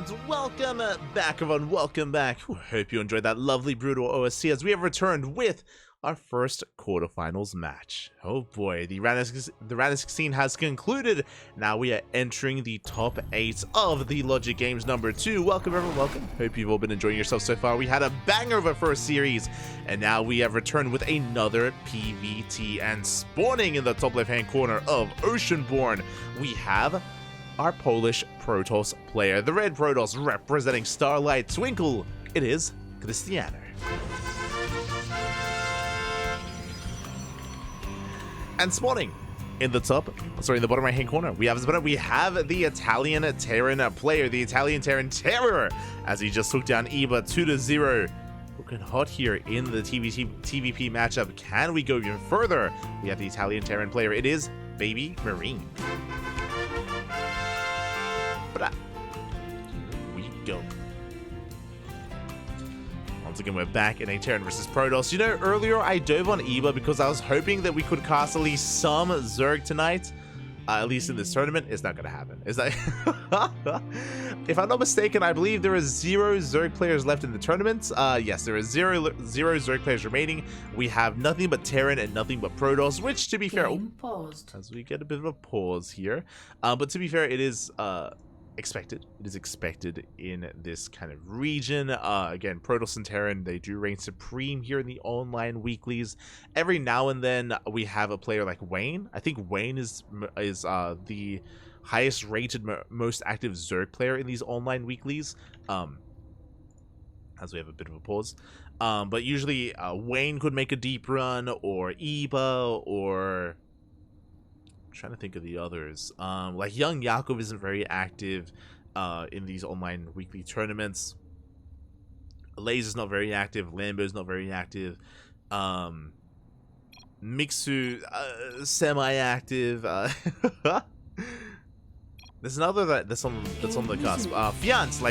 and welcome back, everyone. Welcome back. Hope you enjoyed that lovely brutal OSC as we have returned with our first quarterfinals match. Oh boy, the round of 16 has concluded. Now we are entering the top 8 of the Logic Games number 2. Welcome, everyone. Welcome. Hope you've all been enjoying yourselves so far. We had a banger of a first series, and now we have returned with another PvT. And spawning in the top left-hand corner of Oceanborn, we have our Polish Protoss player, the red Protoss representing Starlight Twinkle. It is Krystianer. And spawning in the bottom right hand corner, we have the Italian Terran player, the Italian Terran Terror, as he just took down Eva 2-0. Looking hot here in the TVP matchup. Can we go even further? We have the Italian Terran player. It is BabyMarine. But here we go. Once again, we're back in a Terran versus Protoss. You know, earlier I dove on Eva because I was hoping that we could cast at least some Zerg tonight. At least in this tournament. It's not going to happen. Is that? If I'm not mistaken, I believe there are 0 Zerg players left in the tournament. Yes, there are zero Zerg players remaining. We have nothing but Terran and nothing but Protoss, which, to be fair, as we get a bit of a pause here. But to be fair, it is expected. It is expected in this kind of region. Again, Protoss and Terran, they do reign supreme here in the online weeklies. Every now and then we have a player like Wayne. I think Wayne is the highest rated, most active Zerg player in these online weeklies. As we have a bit of a pause. But usually Wayne could make a deep run, or Eva, or trying to think of the others. Like Young Yakov isn't very active in these online weekly tournaments. Laze is not very active. Lambo's not very active. Mixu semi-active. There's another that's on the cusp. Fiance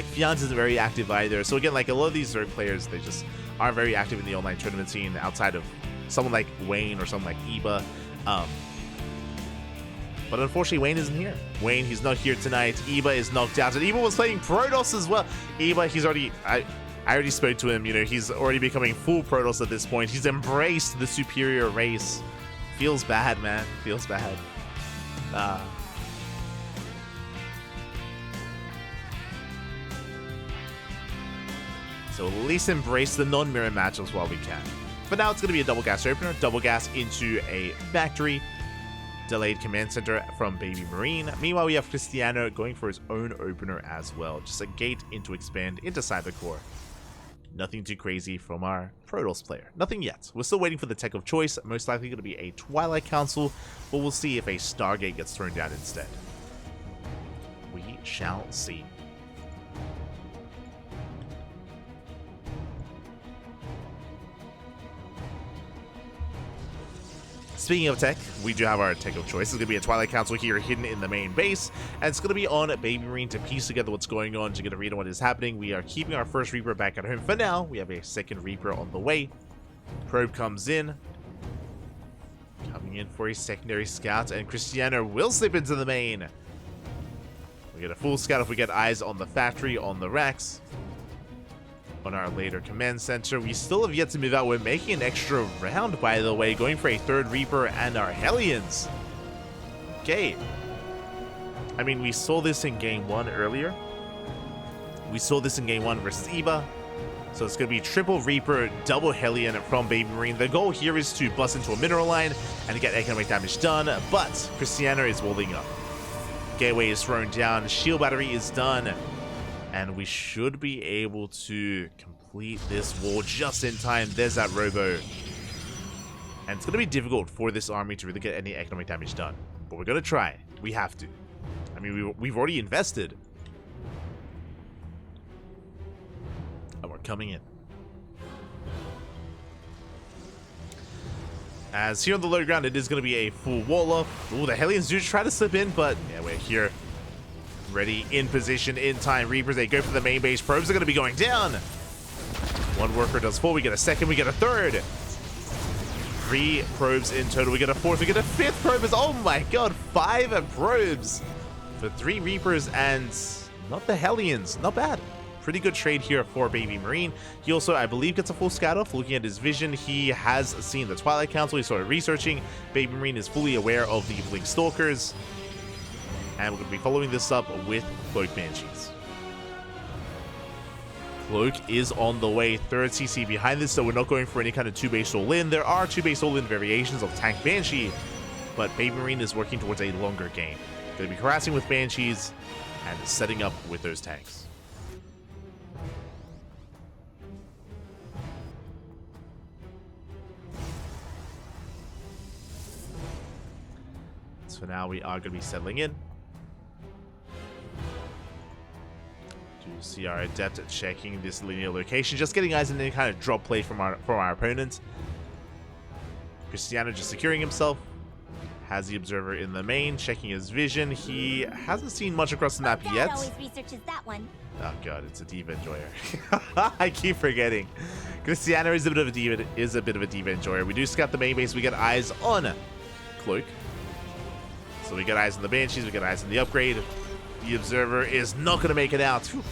isn't very active either. So again, like a lot of these Zerg players, they just aren't very active in the online tournament scene outside of someone like Wayne or someone like Eva. But unfortunately, Wayne isn't here. Wayne, he's not here tonight. Eva is knocked out. And Eva was playing Protoss as well. Eva, he's already... I already spoke to him. You know, he's already becoming full Protoss at this point. He's embraced the superior race. Feels bad, man. Feels bad. So at least embrace the non-mirror matchups while we can. But now it's going to be a double gas opener. Double gas into a factory. Delayed command center from BabyMarine. Meanwhile, we have Krystianer going for his own opener as well. Just a gate into expand into Cybercore. Nothing too crazy from our Protoss player. Nothing yet. We're still waiting for the tech of choice. Most likely going to be a Twilight Council, but we'll see if a Stargate gets thrown down instead. We shall see. Speaking of tech, we do have our tech of choice. It's going to be a Twilight Council here hidden in the main base, and it's going to be on BabyMarine to piece together what's going on, to get a read on what is happening. We are keeping our first Reaper back at home for now. We have a second Reaper on the way. Probe comes in. Coming in for a secondary scout, and Krystianer will slip into the main. We get a full scout if we get eyes on the factory, on the racks. On our later command center, we still have yet to move out. We're making an extra round, by the way, going for a third Reaper and our Hellions. Okay. I mean, we saw this in game 1 earlier. We saw this in game 1 versus Eva. So it's going to be triple Reaper, double Hellion from BabyMarine. The goal here is to bust into a mineral line and get economic damage done, but Krystianer is holding up. Gateway is thrown down, shield battery is done. And we should be able to complete this wall just in time. There's that robo. And it's going to be difficult for this army to really get any economic damage done. But we're going to try. We have to. I mean, we've already invested. And we're coming in. As here on the low ground, it is going to be a full wall off. Ooh, the Hellions do try to slip in, but yeah, we're here. Ready, in position, in time. Reapers, they go for the main base. Probes are going to be going down. One worker does 4. We get a second. We get a third. 3 probes in total. We get a 4th. We get a 5th probe. Oh my god, 5 probes for 3 Reapers and not the Hellions. Not bad. Pretty good trade here for BabyMarine. He also, I believe, gets a full scout off. Looking at his vision, he has seen the Twilight Council. He started researching. BabyMarine is fully aware of the Blink Stalkers. And we're going to be following this up with Cloak Banshees. Cloak is on the way. Third CC behind this, so we're not going for any kind of 2-base all-in. There are 2-base all-in variations of Tank Banshee, but BabyMarine is working towards a longer game. Going to be harassing with Banshees and setting up with those tanks. So now we are going to be settling in. To see our adept at checking this linear location, just getting eyes on any kind of drop play from our opponent. Krystianer just securing himself. Has the observer in the main, checking his vision. He hasn't seen much across the map yet. Always researches that one. Oh god, it's a diva enjoyer. I keep forgetting. Krystianer is a bit of a diva enjoyer. We do scout the main base. We get eyes on Cloak. So we got eyes on the Banshees, we got eyes on the upgrade. The observer is not going to make it out. Whew.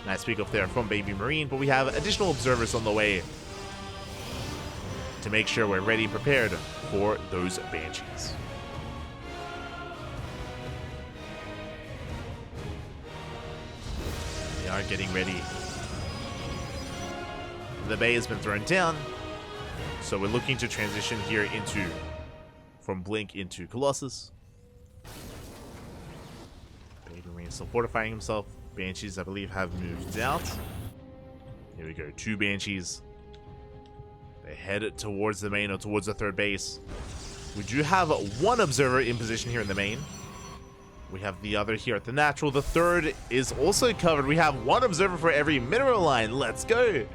Nice peek off there from BabyMarine, but we have additional observers on the way to make sure we're ready and prepared for those Banshees. We are getting ready. The bay has been thrown down, so we're looking to transition here into from Blink into Colossus. BabyMarine still fortifying himself. Banshees, I believe, have moved out. Here we go, 2 Banshees. They head towards the main or towards the third base. We do have 1 observer in position here in the main. We have the other here at the natural. The third is also covered. We have 1 observer for every mineral line. Let's go.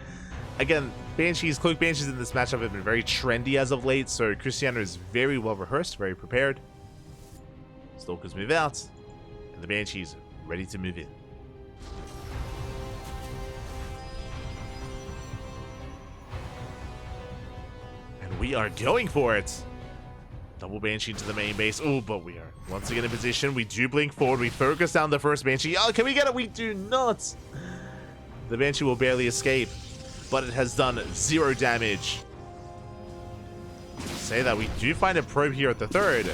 Again, Banshees, Cloak Banshees in this matchup have been very trendy as of late, so Krystianer is very well rehearsed, very prepared. Stalkers move out, and the Banshees ready to move in. And we are going for it. Double Banshee to the main base. Oh, but we are once again in position. We do blink forward. We focus down the first Banshee. Oh, can we get it? We do not. The Banshee will barely escape, but it has done 0 damage. Say that we do find a probe here at the third.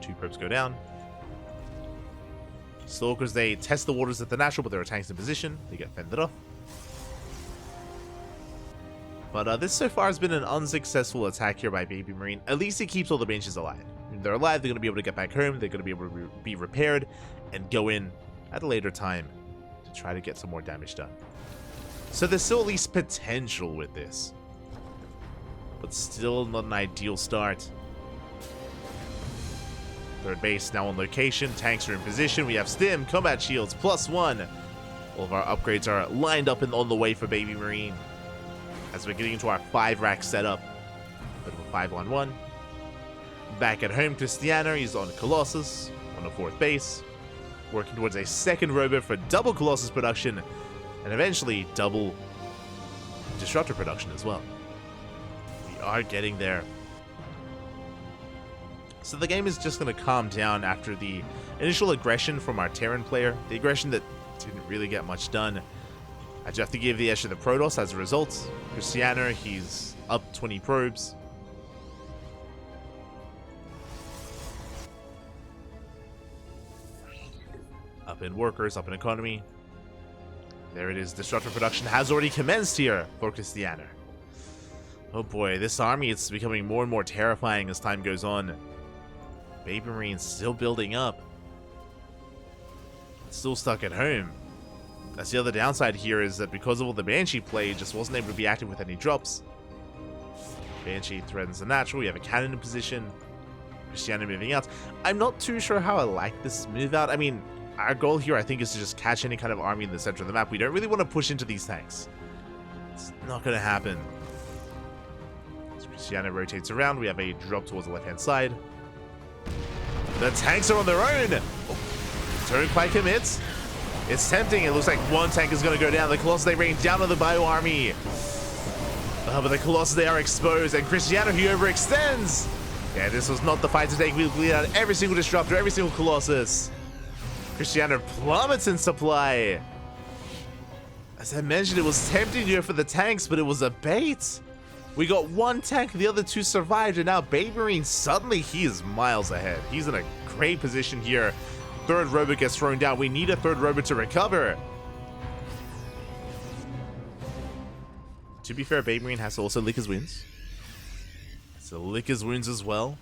2 probes go down. Stalkers, they test the waters at the natural, but there are tanks in position. They get fended off. But this so far has been an unsuccessful attack here by BabyMarine. At least it keeps all the Banshees alive. When they're alive, they're going to be able to get back home. They're going to be able to be repaired and go in at a later time to try to get some more damage done. So there's still at least potential with this, but still not an ideal start. Third base now on location. Tanks are in position. We have Stim, combat shields, +1. All of our upgrades are lined up and on the way for BabyMarine as we're getting into our 5-rack setup. Bit of a 5-on-1. Back at home, Krystianer, he's on Colossus on the 4th base, working towards a 2nd robo for double Colossus production and eventually double Disruptor production as well. We are getting there. So the game is just going to calm down after the initial aggression from our Terran player, the aggression that didn't really get much done. I just have to give the edge to the Protoss as a result. Krystianer, he's up 20 probes. Up in workers, up in economy. There it is. Disruptor production has already commenced here for Krystianer. Oh boy, this army is becoming more and more terrifying as time goes on. BabyMarine's still building up. Still stuck at home. That's the other downside here, is that because of all the Banshee play, it just wasn't able to be active with any drops. Banshee threatens the natural. We have a cannon in position. Krystianer moving out. I'm not too sure how I like this move out. I mean, our goal here, I think, is to just catch any kind of army in the center of the map. We don't really want to push into these tanks. It's not going to happen. As Krystianer rotates around, we have a drop towards the left-hand side. The tanks are on their own. Oh, turn quite commits. It's tempting. It looks like 1 tank is going to go down. The Colossus, they rain down on the Bio army. But the Colossus, they are exposed. And Krystianer, he overextends. Yeah, this was not the fight to take. We bleed out every single disruptor, every single Colossus. Krystianer plummets in supply. As I mentioned, it was tempting to go for the tanks, but it was a bait. We got one tank, the other two survived, and now BabyMarine, suddenly he is miles ahead. He's in a great position here. Third robot gets thrown down. We need a third robot to recover. To be fair, BabyMarine has to also lick his wounds. So lick his wounds as well.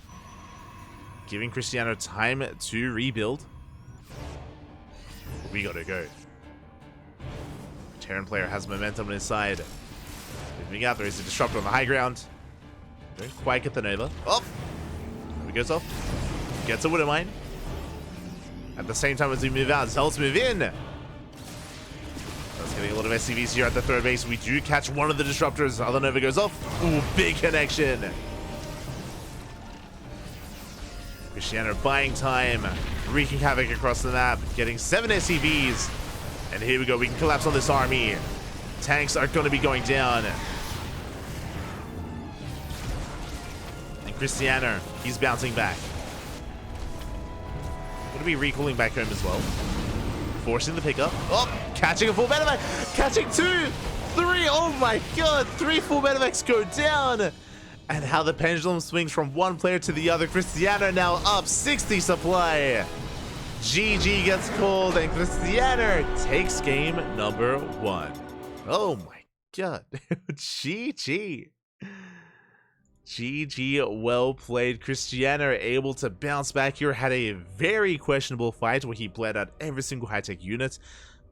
Giving Krystianer time to rebuild. We gotta go. Terran player has momentum on his side. Moving out, there is a disruptor on the high ground. Don't quite get the Nova. Oh! There he goes off. Gets a Widow Mine. At the same time as we move out, Zealots move in. That's getting a lot of SCVs here at the third base. We do catch one of the disruptors. The other Nova goes off. Ooh, big connection. Krystianer buying time, wreaking havoc across the map, getting 7 SCVs. And here we go, we can collapse on this army. Tanks are going to be going down. And Krystianer, he's bouncing back. Going to be recalling back home as well. Forcing the pickup. Oh, catching a full medevac. Catching 2, 3, oh my god. 3 full medevacs go down. And how the pendulum swings from one player to the other. Krystianer now up 60 supply. GG gets called and Krystianer takes game number 1. Oh my god. GG. GG, well played. Krystianer able to bounce back here. Had a very questionable fight where he bled out every single high-tech unit.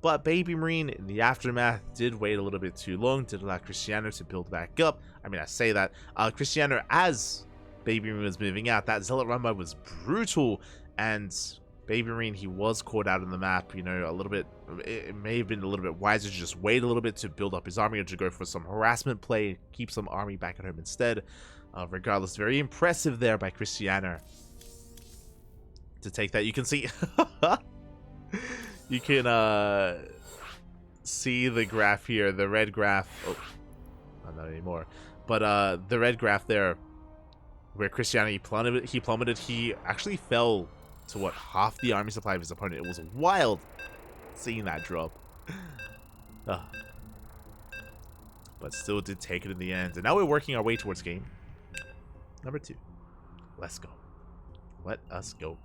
But BabyMarine, in the aftermath, did wait a little bit too long. Did allow Krystianer to build back up. I mean, I say that. Krystianer, as BabyMarine was moving out, that Zealot run-by was brutal. And BabyMarine, he was caught out on the map, you know, a little bit. It may have been a little bit wiser to just wait a little bit to build up his army or to go for some harassment play, keep some army back at home instead. Regardless, very impressive there by Krystianer to take that. You can see, you can see the graph here, the red graph. Oh, not anymore. But the red graph there, where Krystianer he plummeted. He actually fell to what, half the army supply of his opponent. It was wild seeing that drop. But still did take it in the end. And now we're working our way towards game number 2. Let's go. Let us go.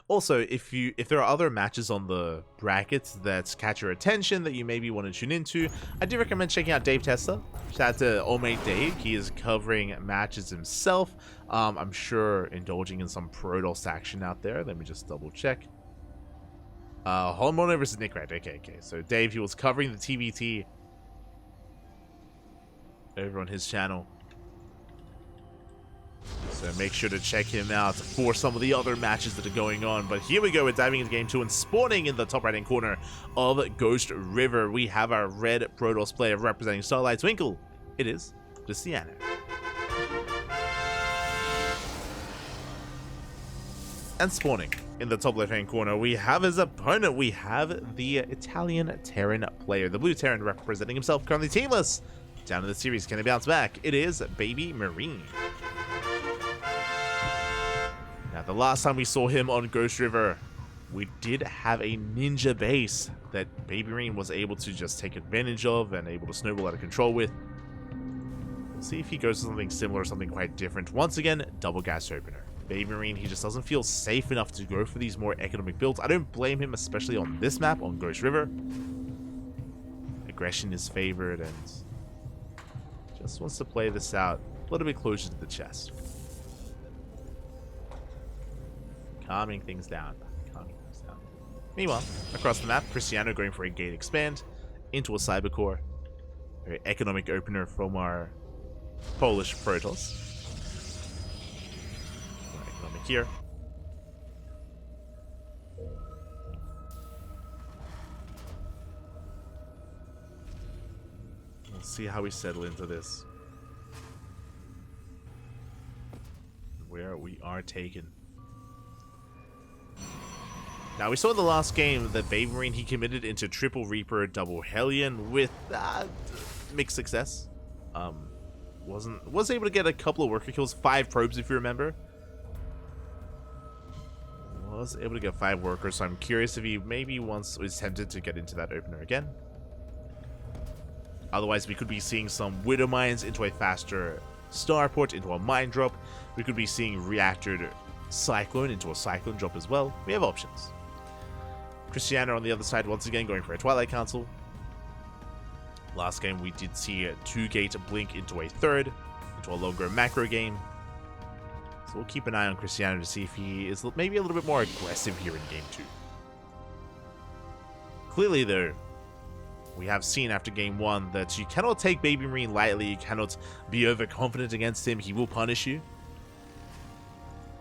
Also, if there are other matches on the brackets that catch your attention that you maybe want to tune into, I do recommend checking out Dave Testa. Shout out to old mate Dave. He is covering matches himself. I'm sure indulging in some Protoss action out there. Let me just double check. Hormoner versus Nick, right? Okay. So Dave, he was covering the PvT over on his channel. So make sure to check him out for some of the other matches that are going on. But here we go, we're diving into game 2 and spawning in the top right hand corner of Ghost River. We have our red Protoss player representing Starlight Twinkle. It is Krystianer. And spawning in the top left hand corner, we have his opponent. We have the Italian Terran player, the blue Terran representing himself, currently teamless. Down in the series, can he bounce back? It is BabyMarine. Now, the last time we saw him on Ghost River, we did have a ninja base that BabyMarine was able to just take advantage of and able to snowball out of control with. We'll see if he goes to something similar or something quite different. Once again, double gas opener. BabyMarine, he just doesn't feel safe enough to go for these more economic builds. I don't blame him, especially on this map, on Ghost River. Aggression is favored and just wants to play this out a little bit closer to the chest. Calming things down. Meanwhile, across the map, Krystianer going for a gate expand into a cyber core. Very economic opener from our Polish Protoss. More economic here. We'll see how we settle into this. Where we are taken. Now, we saw in the last game that BabyMarine, he committed into triple Reaper, double Hellion with mixed success. Was able to get a couple of worker kills, 5 probes if you remember. Was able to get 5 workers, so I'm curious if he maybe is tempted to get into that opener again. Otherwise, we could be seeing some Widow Mines into a faster Starport, into a Mine drop. We could be seeing Reactor Cyclone into a Cyclone drop as well. We have options. Krystianer on the other side, once again, going for a Twilight Council. Last game, we did see a 2-gate blink into a 3rd, into a longer macro game. So we'll keep an eye on Krystianer to see if he is maybe a little bit more aggressive here in Game 2. Clearly, though, we have seen after Game 1 that you cannot take BabyMarine lightly. You cannot be overconfident against him. He will punish you.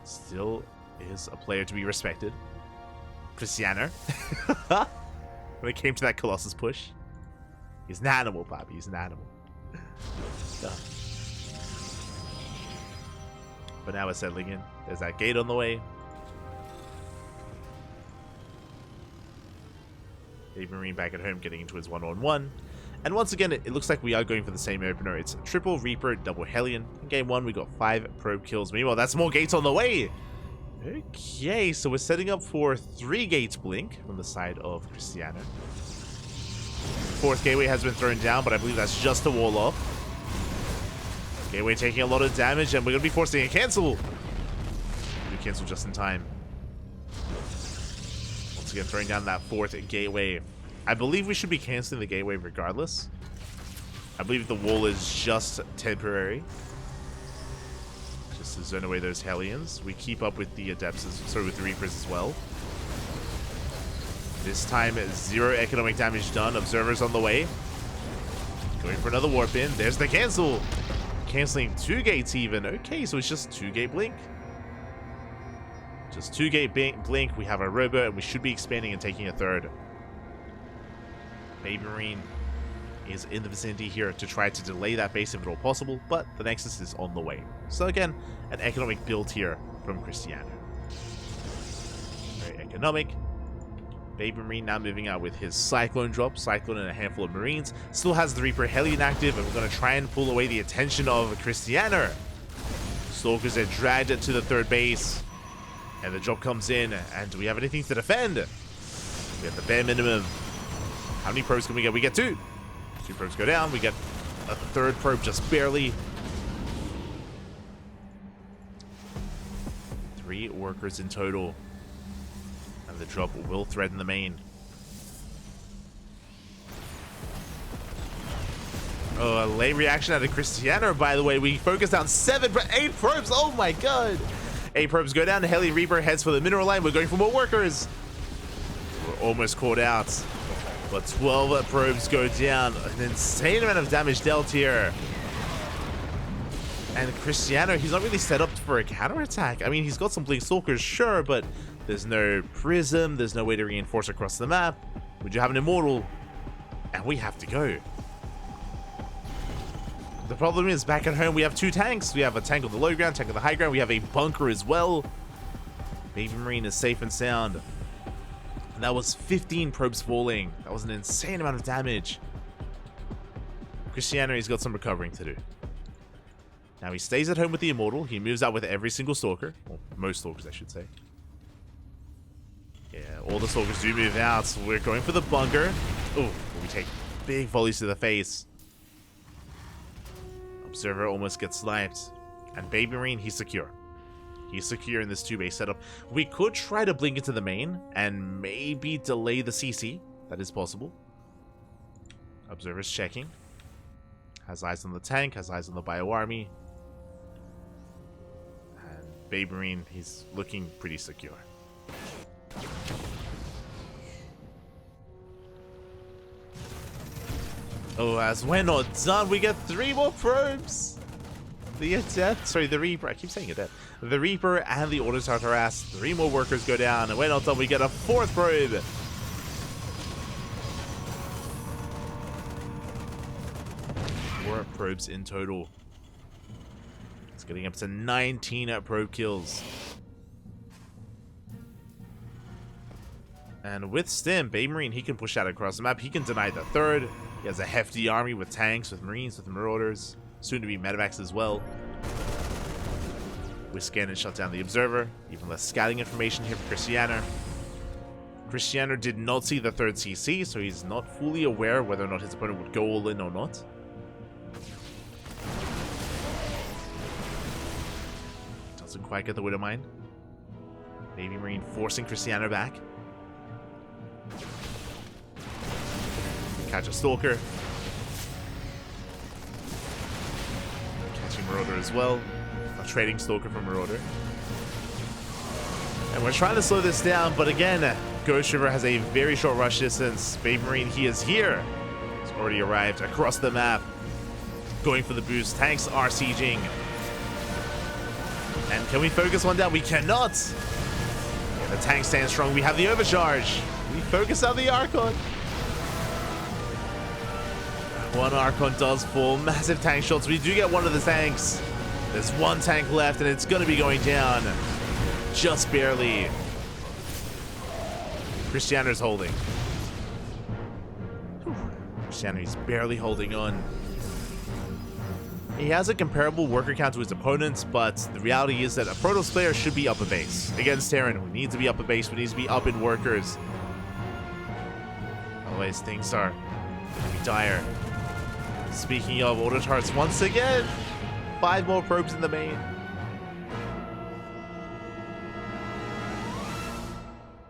Still is a player to be respected. Krystianer. When it came to that Colossus push. He's an animal, Poppy. He's an animal. But now we're settling in. There's that gate on the way. BabyMarine back at home getting into his 1-on-1. And once again, it looks like we are going for the same opener. It's triple Reaper, double Hellion. In Game 1, we got 5 probe kills. Meanwhile, that's more gates on the way. Okay, so we're setting up for 3 gates blink from the side of Krystianer. 4th gateway has been thrown down, but I believe that's just a wall off. Gateway taking a lot of damage, and we're going to be forcing a cancel. We cancel just in time. Once again, throwing down that 4th gateway. I believe we should be canceling the gateway regardless. I believe the wall is just temporary. Just to zone away those Hellions. We keep up with the Adepts, with the Reapers as well. This time, 0 economic damage done. Observers on the way. Going for another warp in. There's the cancel. Canceling 2 gates even. Okay, so it's just 2-gate blink. Just 2-gate blink. We have our robo, and we should be expanding and taking a 3rd. BabyMarine is in the vicinity here to try to delay that base if at all possible, but the Nexus is on the way. So again, an economic build here from Krystianer. Very economic. BabyMarine now moving out with his Cyclone drop. Cyclone and a handful of Marines. Still has the Reaper Hellion active, and we're going to try and pull away the attention of Krystianer. Stalkers are dragged to the 3rd base, and the drop comes in, and do we have anything to defend? We have the bare minimum. How many probes can we get? We get 2. 2 probes go down. We get a 3rd probe just barely. 3 workers in total. And the drop will threaten the main. Oh, a late reaction out of Krystianer, by the way. We focused on 7, but 8 probes. Oh my god. 8 probes go down. Heli Reaper heads for the mineral line. We're going for more workers. We're almost caught out. But 12 probes go down. An insane amount of damage dealt here. And Krystianer, he's not really set up for a counterattack. I mean, he's got some Blink Stalkers, sure, but there's no Prism. There's no way to reinforce across the map. We do have an Immortal. And we have to go. The problem is, back at home, we have 2 tanks. We have a tank on the low ground, tank on the high ground. We have a bunker as well. BabyMarine is safe and sound. And that was 15 probes falling. That was an insane amount of damage. Krystianer, he's got some recovering to do. Now he stays at home with the Immortal. He moves out with every single Stalker. Well, most Stalkers, I should say. Yeah, all the Stalkers do move out. So we're going for the bunker. Oh, we take big volleys to the face. Observer almost gets sniped. And BabyMarine, he's secure. He's secure in this 2-base setup. We could try to blink into the main and maybe delay the CC. That is possible. Observer's checking. Has eyes on the tank, has eyes on the bio army. And BabyMarine, he's looking pretty secure. Oh, as we're not done, we get 3 more probes. The Adept, sorry, the Reaper, I keep saying Adept. The Reaper and the Auto Tartaras. 3 more workers go down, and we're not done, we get a 4th probe. 4 probes in total. It's getting up to 19 probe kills. And with Stim, BabyMarine, he can push out across the map. He can deny the 3rd. He has a hefty army with tanks, with Marines, with Marauders. soon to be medevacs as well. We scan and shut down the observer. Even less scouting information here for Krystianer. Krystianer did not see the third CC, so he's not fully aware whether or not his opponent would go all in or not. Doesn't quite get the Widow Mine. BabyMarine forcing Krystianer back. Catch a Stalker. Catching Marauder as well. Trading Stalker from Marauder. And we're trying to slow this down, but again, Ghost River has a very short rush distance. BabyMarine, he is here. He's already arrived across the map. Going for the boost. Tanks are sieging. And can we focus one down? We cannot. Yeah, the tank stands strong. We have the overcharge. We focus on the Archon. One Archon does fall. Massive tank shots. We do get one of the tanks. There's one tank left, and it's going to be going down. Just barely. Krystianer's holding. Krystianer's barely holding on. He has a comparable worker count to his opponents, but the reality is that a Protoss player should be up a base. Against Terran, we need to be up a base. We need to be up in workers. Otherwise, things are going to be dire. Speaking of auto tarts, once again, 5 more probes in the main.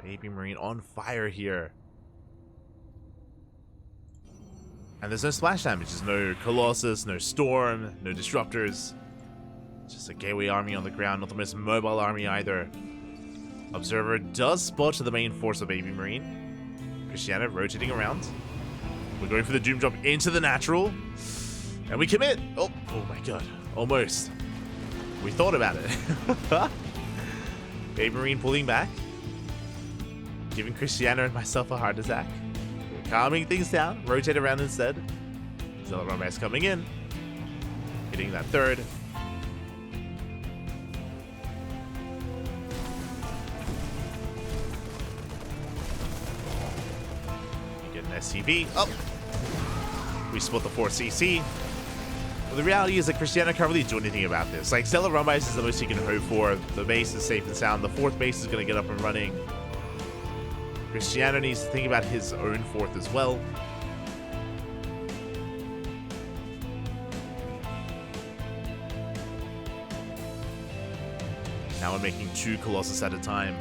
BabyMarine on fire here. And there's no splash damage. There's no Colossus, no Storm, no Disruptors. Just a gateway army on the ground. Not the most mobile army either. Observer does spot the main force of BabyMarine. Krystianer rotating around. We're going for the Doom Drop into the natural. And we commit. Oh my god. Almost. We thought about it. BabyMarine pulling back. Giving Krystianer and myself a heart attack. We're calming things down. Rotate around instead. Zealot coming in. Hitting that third. You get an SCV. Oh! We split the 4CC. Well, the reality is that Krystianer can't really do anything about this. Like, Stellar Run Base is the most he can hope for. The base is safe and sound. The 4th base is going to get up and running. Krystianer needs to think about his own 4th as well. Now we're making 2 Colossus at a time.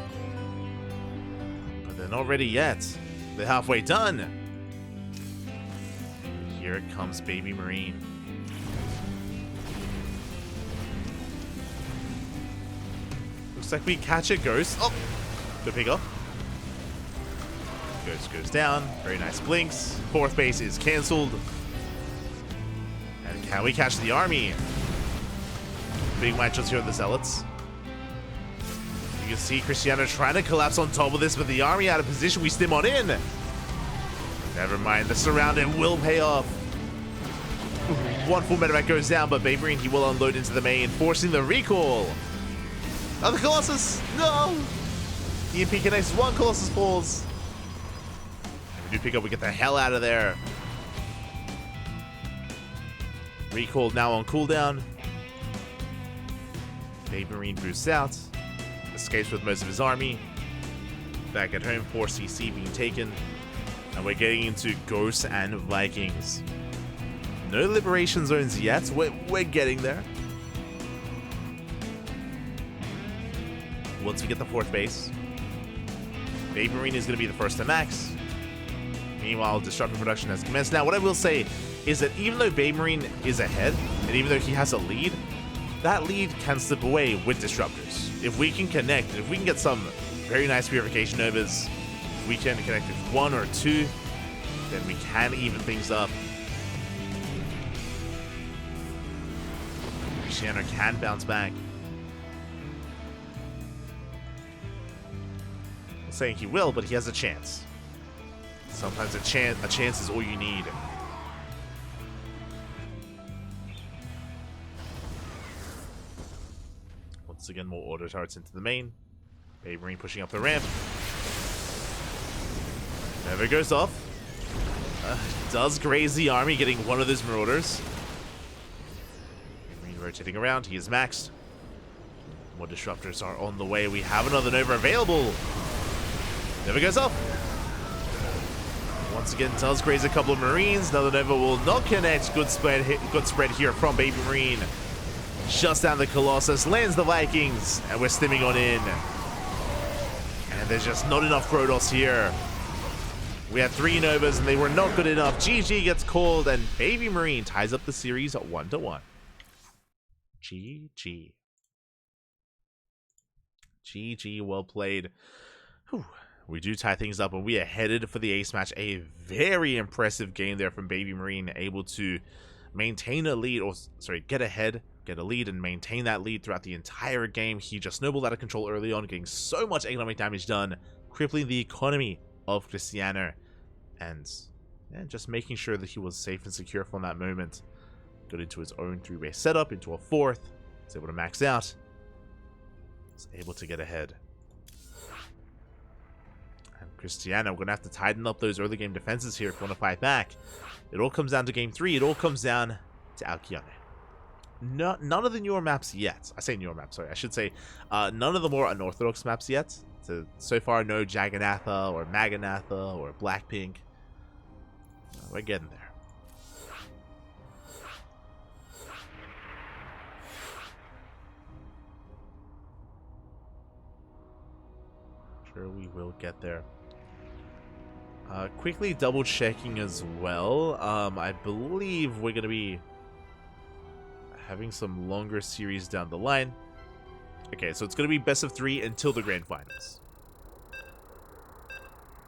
But they're not ready yet. They're halfway done. Here it comes, BabyMarine. Looks like we catch a Ghost. Oh! Good pick up. Ghost goes down. Very nice blinks. 4th base is cancelled. And can we catch the army? Big matchups here with the Zealots. You can see Krystianer trying to collapse on top of this, but the army out of position. We stim on in. Never mind. The surrounding will pay off. 1 full medevac goes down, but BabyMarine, he will unload into the main, forcing the recall. Another Colossus! No! EMP connects. 1 Colossus falls. And we do pick up. We get the hell out of there. Recall now on cooldown. BabyMarine boosts out. Escapes with most of his army. Back at home, 4CC being taken. And we're getting into Ghosts and Vikings. No liberation zones yet. We're getting there. Once we get the 4th base, BabyMarine is going to be the first to max. Meanwhile, Disruptor production has commenced. Now, what I will say is that even though BabyMarine is ahead, and even though he has a lead, that lead can slip away with Disruptors. If we can connect, if we can get some very nice purification overs, if we can connect with 1 or 2, then we can even things up. Krystianer can bounce back. I'm saying he will, but he has a chance. Sometimes a chance is all you need. Once again, more auto turrets into the main. BabyMarine pushing up the ramp. Never goes off. Does graze the army, getting one of those Marauders. Rotating around, he is maxed. More disruptors are on the way. We have another Nova available. Nova goes up. Once again, does graze a couple of Marines. Another Nova will not connect. Good spread here from BabyMarine. Shuts down the Colossus, lands the Vikings, and we're stimming on in. And there's just not enough Protoss here. We had 3 Novas, and they were not good enough. GG gets called, and BabyMarine ties up the series at 1-1. GG. GG, well played. Whew. We do tie things up, and we are headed for the ace match. A very impressive game there from BabyMarine, able to maintain a lead, or sorry, get ahead, get a lead, and maintain that lead throughout the entire game. He just snowballed out of control early on, getting so much economic damage done, crippling the economy of Krystianer, and just making sure that he was safe and secure from that moment. Got into his own 3-way setup, into a 4th, was able to max out, was able to get ahead. And Krystianer, we're going to have to tighten up those early game defenses here if we want to fight back. It all comes down to game 3, it all comes down to Krystianer. None of the newer maps yet. I say newer maps, sorry. I should say none of the more unorthodox maps yet. So far, no Jagannatha or Maganatha or Blackpink. We're getting there. Sure, we will get there. Quickly double checking as well. I believe we're going to be having some longer series down the line. Okay, so it's going to be best of 3 until the grand finals.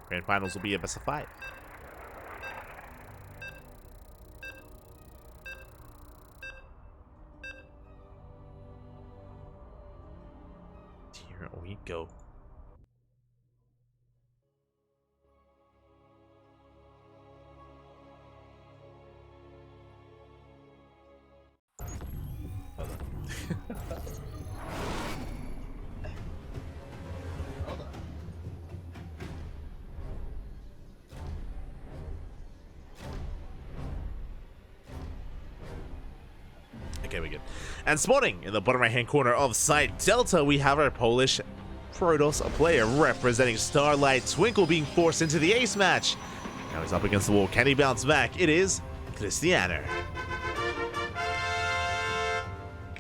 Grand finals will be a best of 5. Here we go. Okay, we good. And spawning in the bottom right hand corner of side Delta, we have our Polish Protoss player representing Starlight Twinkle being forced into the ace match. Now he's up against the wall. Can he bounce back? It is Krystianer.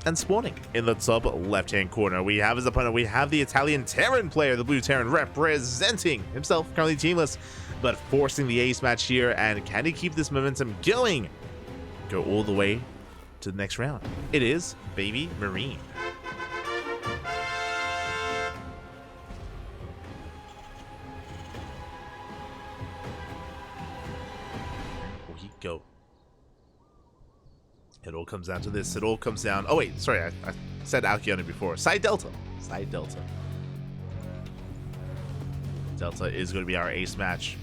And spawning in the top left hand corner, we have his opponent. We have the Italian Terran player, the blue Terran representing himself, currently teamless, but forcing the ace match here. And can he keep this momentum going? Go all the way to the next round. It is BabyMarine. We go. It all comes down to this. It all comes down. Oh wait, sorry, I said Krystianer before. Side Delta. Side Delta. Delta is going to be our ace match.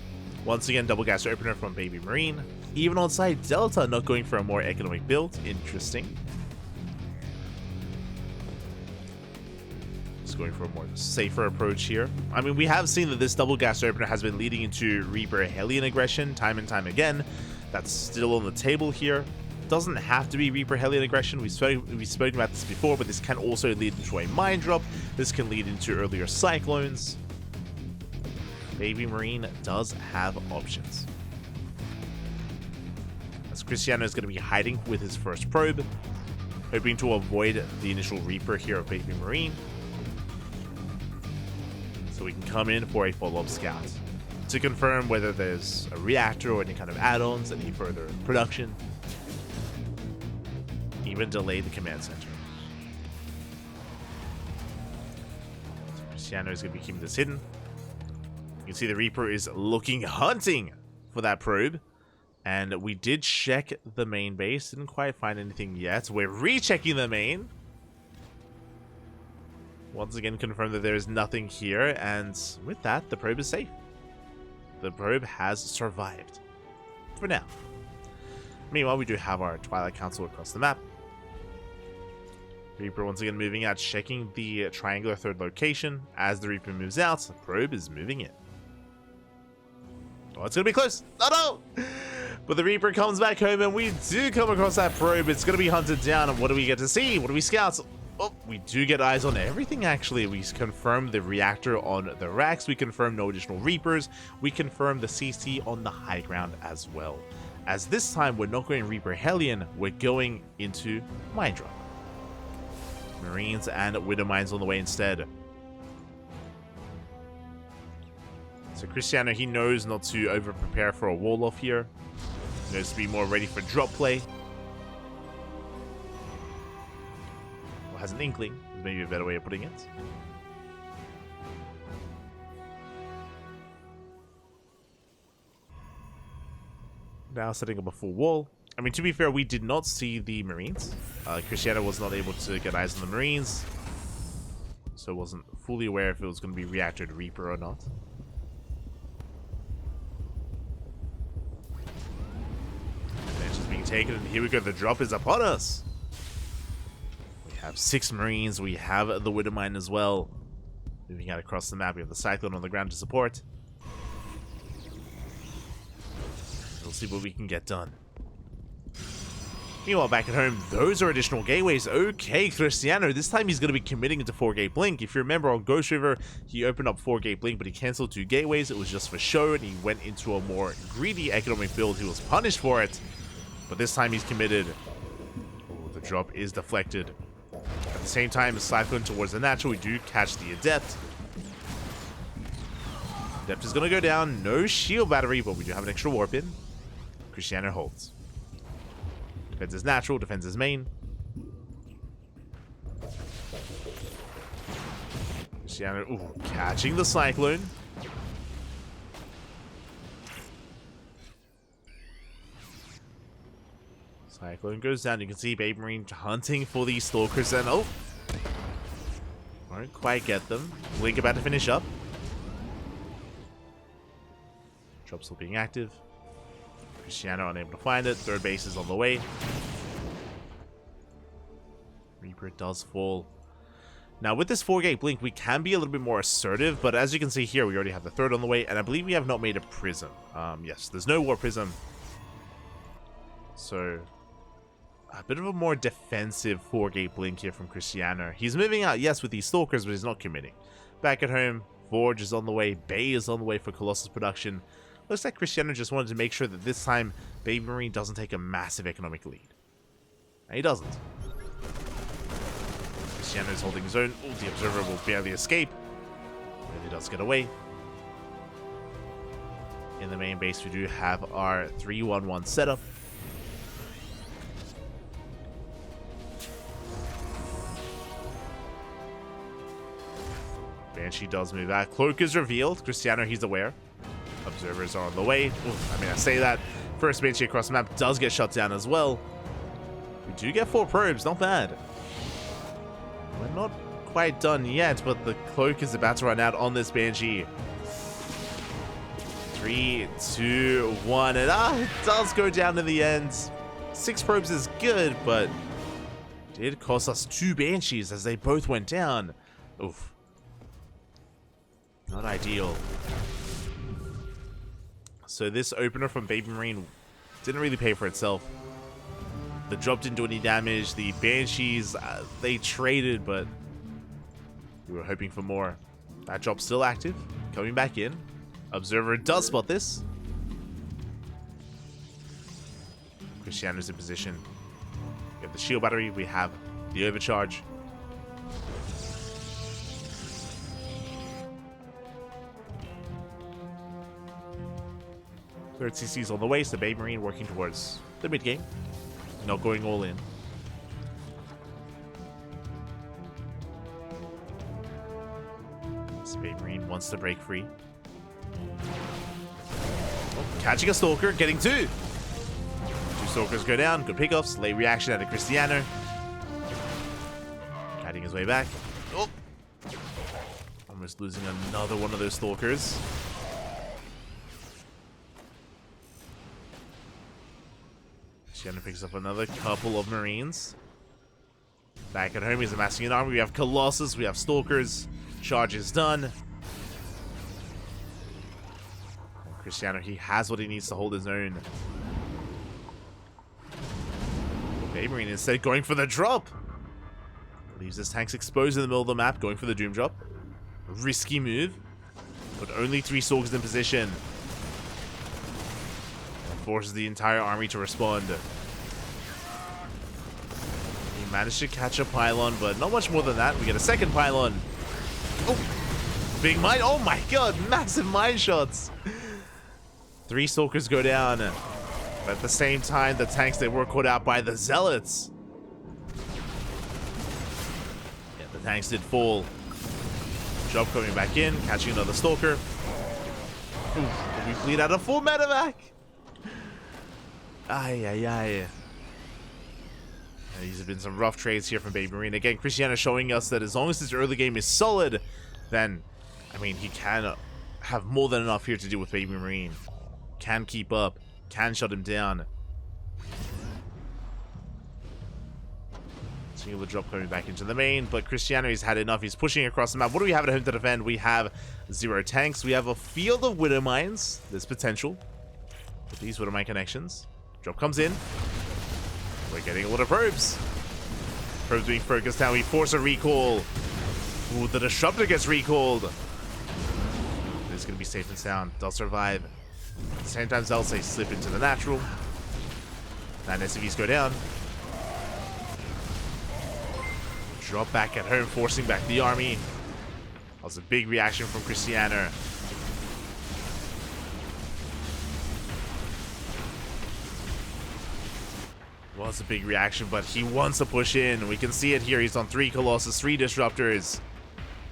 Once again, double gas opener from BabyMarine. Even on side Delta, not going for a more economic build. Interesting. Just going for a more safer approach here. I mean, we have seen that this double gas opener has been leading into Reaper Hellion aggression time and time again. That's still on the table here. Doesn't have to be Reaper Hellion aggression. We've spoken about this before, but this can also lead into a mine drop. This can lead into earlier cyclones. BabyMarine does have options. As Krystianer is going to be hiding with his first probe, hoping to avoid the initial Reaper here of BabyMarine, so we can come in for a follow-up scout to confirm whether there's a reactor or any kind of add-ons, any further production, even delay the command center. So Krystianer is going to be keeping this hidden. You can see the Reaper is hunting for that probe. And we did check the main base. Didn't quite find anything yet. We're rechecking the main. Once again, confirm that there is nothing here. And with that, the probe is safe. The probe has survived. For now. Meanwhile, we do have our Twilight Council across the map. Reaper once again moving out, checking the triangular third location. As the Reaper moves out, the probe is moving in. Oh, it's going to be close. Oh, no! But the Reaper comes back home, and we do come across that probe. It's going to be hunted down, and what do we get to see? What do we scout? Oh, we do get eyes on everything, actually. We confirm the reactor on the racks. We confirm no additional Reapers. We confirm the CC on the high ground as well. As this time, we're not going Reaper Hellion. We're going into Mine Drop. Marines and Widow Mines on the way instead. So Krystianer, he knows not to over-prepare for a wall-off here. He knows to be more ready for drop play. Has an inkling, is maybe a better way of putting it. Now setting up a full wall. I mean, to be fair, we did not see the Marines. Krystianer was not able to get eyes on the Marines, so wasn't fully aware if it was going to be Reactor to Reaper or not. Advantage is being taken, and here we go. The drop is upon us. Have 6 Marines, we have the Widow Mine as well. Moving out across the map, we have the Cyclone on the ground to support. We'll see what we can get done. Meanwhile, back at home, those are additional gateways. Okay, Krystianer, this time he's going to be committing into 4-gate blink. If you remember on Ghost River, he opened up 4-gate blink, but he cancelled 2 gateways. It was just for show, and he went into a more greedy economic build. He was punished for it, but this time he's committed. Oh, the drop is deflected. At the same time, Cyclone towards the natural, we do catch the Adept. Adept is going to go down. No shield battery, but we do have an extra warp in. Krystianer holds. Defends his natural, defends his main. Krystianer, ooh, catching the Cyclone. Cyclone goes down. You can see BabyMarine hunting for these Stalkers, and oh, won't quite get them. Blink about to finish up. Drop still being active. Krystianer unable to find it. Third base is on the way. Reaper does fall. Now with this 4-gate blink, we can be a little bit more assertive, but as you can see here, we already have the third on the way, and I believe we have not made a prism. Yes, there's no war prism. So a bit of a more defensive 4-gate blink here from Krystianer. He's moving out, yes, with these Stalkers, but he's not committing. Back at home, Forge is on the way. Bay is on the way for Colossus production. Looks like Krystianer just wanted to make sure that this time BabyMarine doesn't take a massive economic lead. And he doesn't. Krystianer is holding his own. Oh, the Observer will barely escape. But he does get away. In the main base, we do have our 3-1-1 setup. Banshee does move out. Cloak is revealed. Krystianer, he's aware. Observers are on the way. Ooh, I mean, I say that. First Banshee across the map does get shut down as well. We do get 4 probes. Not bad. We're not quite done yet, but the Cloak is about to run out on this Banshee. 3, 2, 1, and it does go down in the end. 6 probes is good, but it did cost us 2 Banshees as they both went down. Oof. Not ideal. So this opener from BabyMarine didn't really pay for itself. The drop didn't do any damage. The Banshees, they traded, but we were hoping for more. That drop's still active. Coming back in. Observer does spot this. Krystianer's in position. We have the shield battery. We have the overcharge. Third CC's on the way, so BabyMarine working towards the mid game. Not going all in. So BabyMarine wants to break free. Oh, catching a Stalker, getting 2. 2 Stalkers go down, good pickoffs. Late reaction out of Krystianer. Guiding his way back. Oh! Almost losing another one of those Stalkers. Krystianer picks up another couple of Marines. Back at home, he's amassing an army. We have Colossus, we have Stalkers. Charge is done. Krystianer, he has what he needs to hold his own. BabyMarine instead going for the drop. Leaves his tanks exposed in the middle of the map, going for the Doom drop. Risky move, but only 3 Stalkers in position. And forces the entire army to respond. He managed to catch a pylon, but not much more than that. We get a second pylon. Oh, big mine. Oh my god, massive mine shots. 3 Stalkers go down. But at the same time, the tanks, they were caught out by the Zealots. Yeah, the tanks did fall. Job coming back in, catching another Stalker. Oof, we bleed out a full medevac. Ay, ay, ay. These have been some rough trades here from BabyMarine. Again, Krystianer showing us that as long as his early game is solid, then, I mean, he can have more than enough here to deal with BabyMarine. Can keep up, can shut him down. Singular drop coming back into the main, but Krystianer has had enough. He's pushing across the map. What do we have at home to defend? We have 0 tanks. We have a field of Widow Mines. There's potential with these Widow Mine connections. Drop comes in. We're getting a lot of probes. Probes being focused down. We force a recall. Ooh, the Disruptor gets recalled. This is going to be safe and sound. They'll survive. At the same time, they'll say slip into the natural. And SCVs go down. Drop back at home, forcing back the army. That was a big reaction from Krystianer. Was a big reaction, but he wants to push in. We can see it here. He's on 3 Colossus, 3 Disruptors.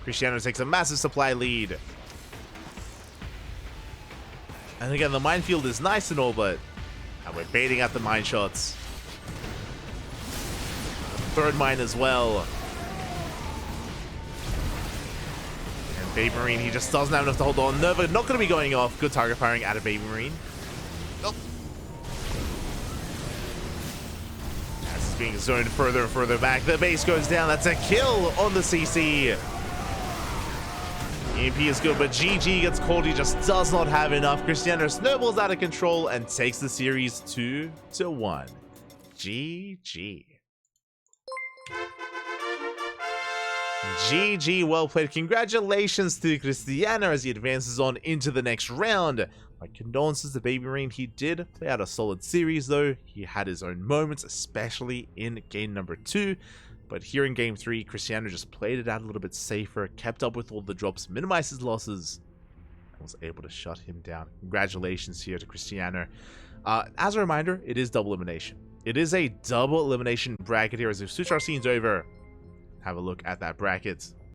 Krystianer takes a massive supply lead. And again, the minefield is nice and all, but we're baiting out the mine shots. 3rd mine as well. And BabyMarine, he just doesn't have enough to hold on. No, but not going to be going off. Good target firing out of BabyMarine. Nope. Being zoned further and further back. The base goes down. That's a kill on the CC. EMP is good, but GG gets called. He just does not have enough. Krystianer snowballs out of control and takes the series 2-1. GG. GG, well played. Congratulations to Krystianer as he advances on into the next round. My condolences to BabyMarine. He did play out a solid series though. He had his own moments, especially in game number 2. But here in game 3, Krystianer just played it out a little bit safer, kept up with all the drops, minimized his losses, and was able to shut him down. Congratulations here to Krystianer. As a reminder, it is double elimination. It is a double elimination bracket here as we switch our scenes over. Have a look at that bracket.